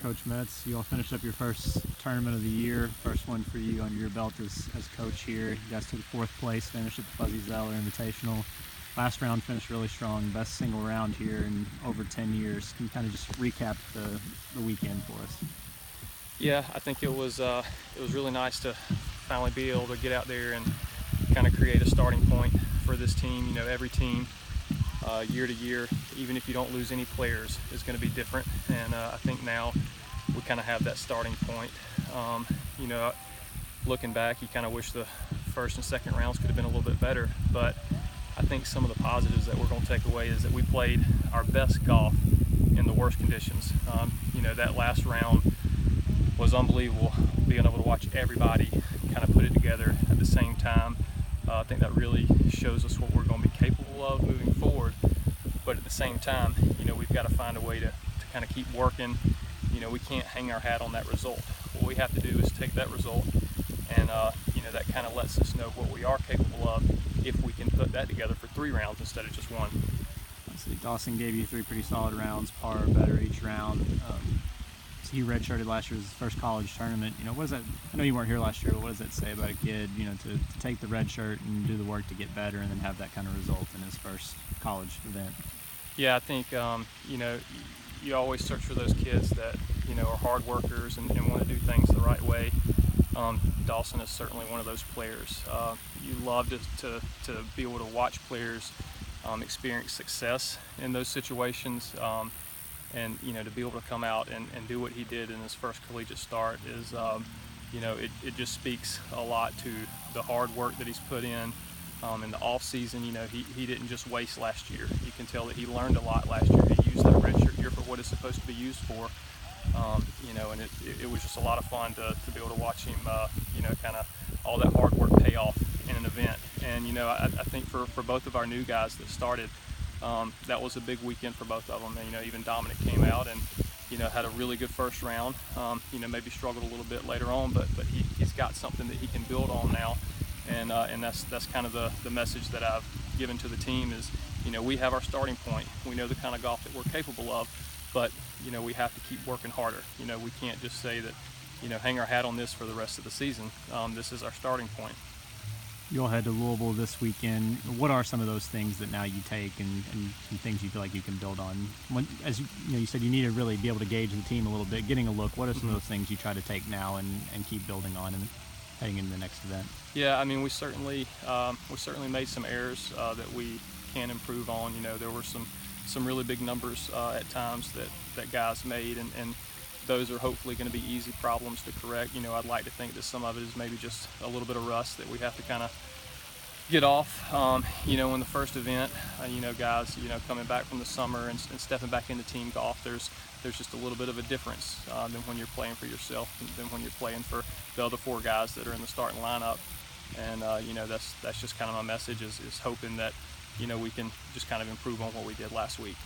Coach Metz, you all finished up your first tournament of the year, first one for you under your belt as coach here. You guys took fourth place, finished at the Fuzzy Zeller Invitational. Last round finished really strong, best single round here in over 10 years. Can you kind of just recap the weekend for us? Yeah, I think it was really nice to finally be able to get out there and kind of create a starting point for this team. You know, every team year to year, even if you don't lose any players, is going to be different. And I think now we kind of have that starting point. You know, looking back, you kind of wish the first and second rounds could have been a little bit better. But I think some of the positives that we're going to take away is that we played our best golf in the worst conditions. You know, that last round was unbelievable, being able to watch everybody kind of put it together at the same time. I think that really shows us what we're going to be capable of moving forward. But at the same time, you know, we've got to find a way to kind of keep working. You know, we can't hang our hat on that result. What we have to do is take that result, and you know, that kind of lets us know what we are capable of if we can put that together for 3 rounds instead of just 1. Obviously, Dawson gave you 3 pretty solid rounds, par or better each round. He redshirted last year as his first college tournament. You know, what does that? I know you weren't here last year, but what does that say about a kid? You know, to take the red shirt and do the work to get better, and then have that kind of result in his first college event. Yeah, I think you know, you always search for those kids that, you know, are hard workers and want to do things the right way. Dawson is certainly one of those players. You love to be able to watch players experience success in those situations. And you know, to be able to come out and do what he did in his first collegiate start is, you know, it just speaks a lot to the hard work that he's put in the off season. You know, he didn't just waste last year. You can tell that he learned a lot last year. He used that redshirt year for what it's supposed to be used for. You know, and it was just a lot of fun to be able to watch him, you know, kind of all that hard work pay off in an event. And you know, I think for both of our new guys that started, that was a big weekend for both of them. And you know, even Dominic came out and, you know, had a really good first round. You know, maybe struggled a little bit later on, but he's got something that he can build on now. And that's kind of the message that I've given to the team is, you know, we have our starting point. We know the kind of golf that we're capable of, but you know, we have to keep working harder. You know, we can't just say that, you know, hang our hat on this for the rest of the season. This is our starting point. You all head to Louisville this weekend. What are some of those things that now you take and things you feel like you can build on? As you know, you said you need to really be able to gauge the team a little bit, getting a look. What are some of those things you try to take now and keep building on and heading into the next event? Yeah, I mean, we certainly made some errors that we can improve on. You know, there were some really big numbers at times that guys made, and those are hopefully going to be easy problems to correct. You know, I'd like to think that some of it is maybe just a little bit of rust that we have to kind of get off. You know, in the first event, you know, guys, you know, coming back from the summer and stepping back into team golf, there's just a little bit of a difference than when you're playing for yourself, than when you're playing for the other 4 guys that are in the starting lineup. And you know, that's just kind of my message is hoping that, you know, we can just kind of improve on what we did last week.